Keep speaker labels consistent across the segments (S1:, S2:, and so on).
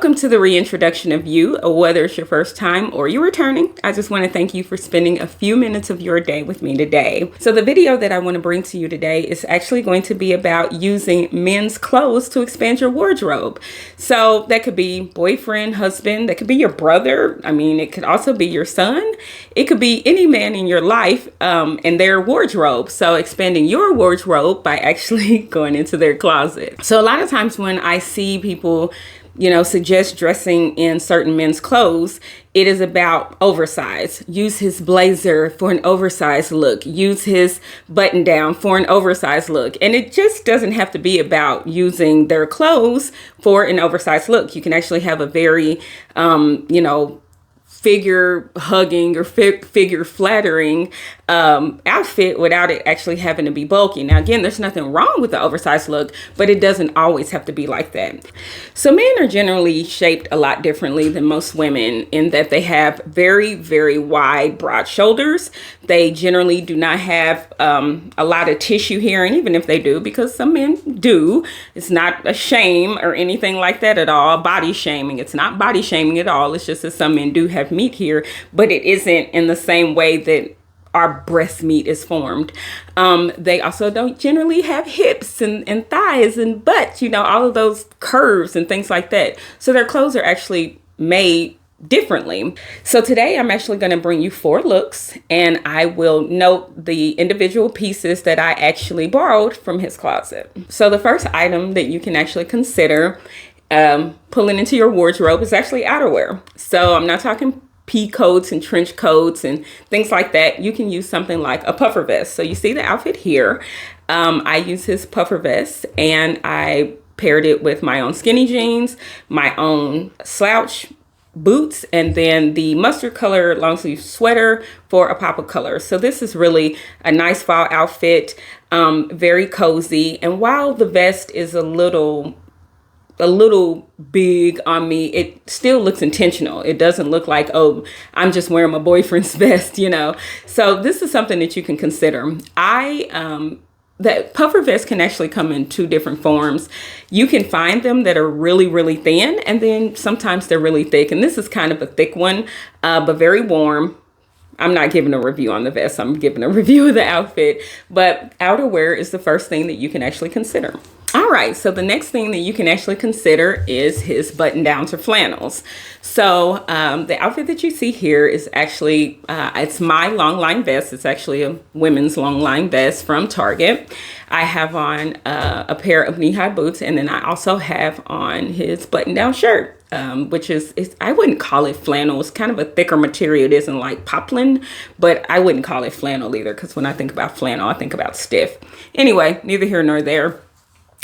S1: Welcome to the reintroduction of you, whether it's your first time or you're returning. I just want to thank you for spending a few minutes of your day with me today. So the video that I want to bring to you today is actually going to be about using men's clothes to expand your wardrobe. So that could be boyfriend, husband, that could be your brother. I mean, it could also be your son. It could be any man in your life and their wardrobe. So expanding your wardrobe by actually going into their closet. So a lot of times when I see people suggest dressing in certain men's clothes, it is about oversize. Use his blazer for an oversized look. Use his button down for an oversized look. And it just doesn't have to be about using their clothes for an oversized look. You can actually have a very, figure hugging or figure flattering outfit without it actually having to be bulky. Now, again, there's nothing wrong with the oversized look, but it doesn't always have to be like that. So men are generally shaped a lot differently than most women in that they have very, very wide, broad shoulders. They generally do not have a lot of tissue here. And even if they do, because some men do, it's not a shame or anything like that at all. Body shaming. It's not body shaming at all. It's just that some men do have meat here, but it isn't in the same way that our breast meat is formed. They also don't generally have hips and thighs and butts, all of those curves and things like that. So their clothes are actually made differently. So today I'm actually going to bring you 4 looks, and I will note the individual pieces that I actually borrowed from his closet. So the first item that you can actually consider pulling into your wardrobe is actually outerwear. So I'm not talking pea coats and trench coats and things like that. You can use something like a puffer vest. So you see the outfit here. I use his puffer vest, and I paired it with my own skinny jeans, my own slouch boots, and then the mustard color long sleeve sweater for a pop of color. So this is really a nice fall outfit, very cozy. And while the vest is a little big on me, it still looks intentional. It doesn't look like, oh, I'm just wearing my boyfriend's vest, So this is something that you can consider. That puffer vest can actually come in 2 different forms. You can find them that are really, really thin, and then sometimes they're really thick. And this is kind of a thick one, but very warm. I'm not giving a review on the vest. I'm giving a review of the outfit, but outerwear is the first thing that you can actually consider. All right, so the next thing that you can actually consider is his button downs or flannels. So the outfit that you see here is actually, it's my long line vest. It's actually a women's long line vest from Target. I have on a pair of knee-high boots, and then I also have on his button down shirt. Which is I wouldn't call it flannel. It's kind of a thicker material. It isn't like poplin, but I wouldn't call it flannel either, because when I think about flannel, I think about stiff. Anyway, neither here nor there.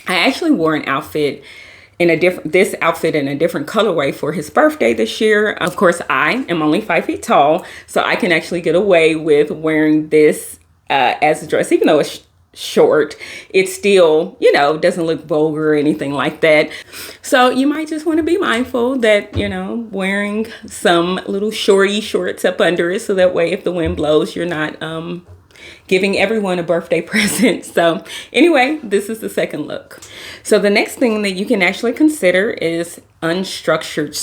S1: I actually wore this outfit in a different colorway for his birthday this year. Of course, I am only 5 feet tall, so I can actually get away with wearing this as a dress, even though it's short. It still, doesn't look vulgar or anything like that. So you might just want to be mindful that, wearing some little shorty shorts up under it, so that way if the wind blows, you're not giving everyone a birthday present. So anyway, this is the second look. So the next thing that you can actually consider is unstructured.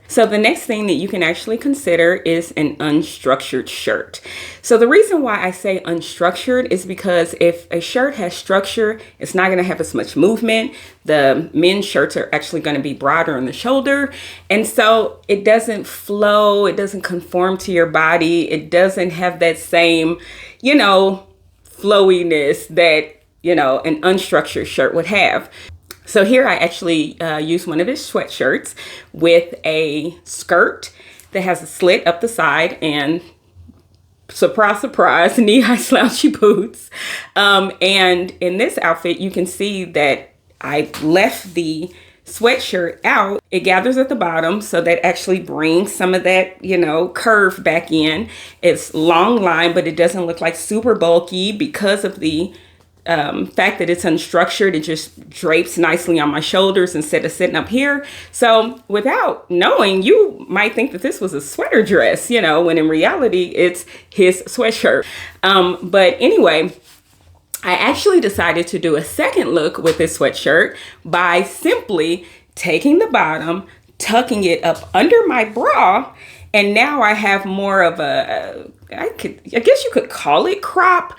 S1: So the next thing that you can actually consider is an unstructured shirt. So the reason why I say unstructured is because if a shirt has structure, it's not going to have as much movement. The men's shirts are actually going to be broader on the shoulder. And so it doesn't flow. It doesn't conform to your body. It doesn't have that same, flowiness that, an unstructured shirt would have. So here I actually use one of his sweatshirts with a skirt that has a slit up the side and, surprise, surprise, knee-high slouchy boots. And in this outfit, you can see that I left the sweatshirt out. It gathers at the bottom, so that actually brings some of that, curve back in. It's long line, but it doesn't look like super bulky because of the fact that it's unstructured. It just drapes nicely on my shoulders instead of sitting up here. So without knowing, you might think that this was a sweater dress, when in reality it's his sweatshirt. But anyway, I actually decided to do a second look with this sweatshirt by simply taking the bottom, tucking it up under my bra, and now I have more of I guess you could call it crop,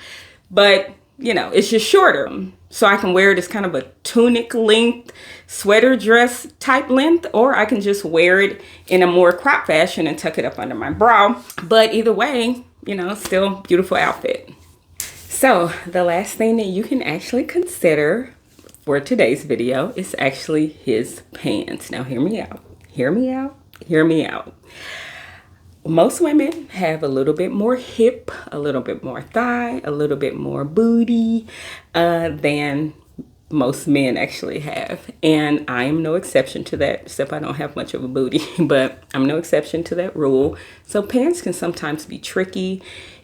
S1: but you know, it's just shorter. So I can wear it as kind of a tunic length, sweater dress type length, or I can just wear it in a more crop fashion and tuck it up under my bra. But either way, you know, still beautiful outfit. So the last thing that you can actually consider for today's video is actually his pants. Now hear me out, hear me out, hear me out. Most women have a little bit more hip, a little bit more thigh, a little bit more booty than most men actually have. And I am no exception to that, except I don't have much of a booty, but I'm no exception to that rule. So pants can sometimes be tricky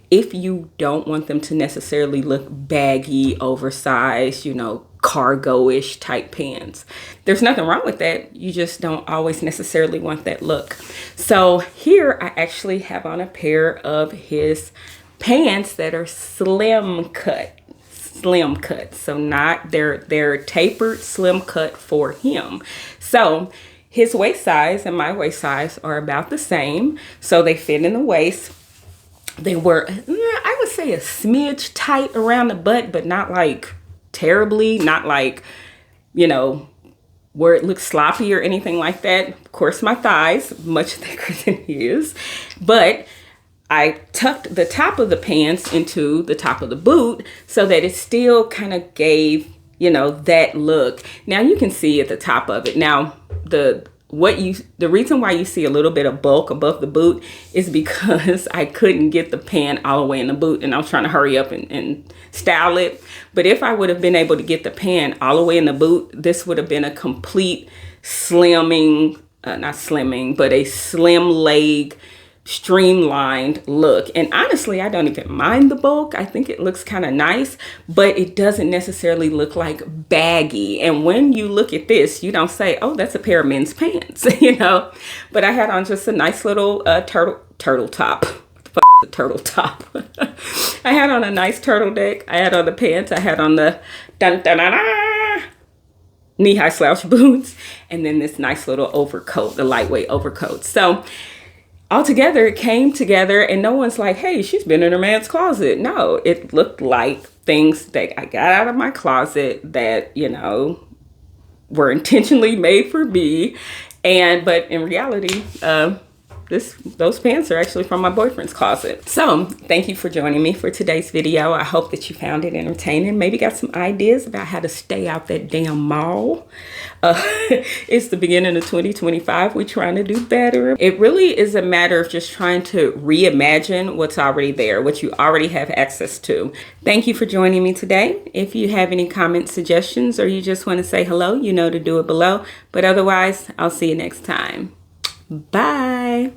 S1: if you don't want them to necessarily look baggy, oversized, you know, cargo-ish type pants. There's nothing wrong with that. You just don't always necessarily want that look. So here I actually have on a pair of his pants that are slim cut. So not they're tapered slim cut for him. So his waist size and my waist size are about the same. So they fit in the waist. They were, I would say, a smidge tight around the butt, but not like terribly, not like, you know, where it looks sloppy or anything like that. Of course, my thighs, much thicker than his, but I tucked the top of the pants into the top of the boot so that it still kind of gave, you know, that look. Now you can see at the top of it. Now, the reason why you see a little bit of bulk above the boot is because I couldn't get the pant all the way in the boot and I was trying to hurry up and style it. But if I would have been able to get the pant all the way in the boot, this would have been a complete slimming, not slimming, but a slim leg, streamlined look. And honestly, I don't even mind the bulk. I think it looks kind of nice, but it doesn't necessarily look like baggy. And when you look at this, you don't say, oh, that's a pair of men's pants, you know. But I had on just a nice little turtle top. What the fuck is a turtle top? I had on a nice turtleneck. I had on the pants. I had on the knee-high slouch boots, and then this nice little overcoat, the lightweight overcoat. So altogether, it came together, and no one's like, hey, she's been in her man's closet. No, it looked like things that I got out of my closet that, you know, were intentionally made for me. But in reality, those pants are actually from my boyfriend's closet. So thank you for joining me for today's video. I hope that you found it entertaining. Maybe got some ideas about how to stay out that damn mall. It's the beginning of 2025. We're trying to do better. It really is a matter of just trying to reimagine what's already there, what you already have access to. Thank you for joining me today. If you have any comments, suggestions, or you just want to say hello, you know to do it below. But otherwise, I'll see you next time. Bye.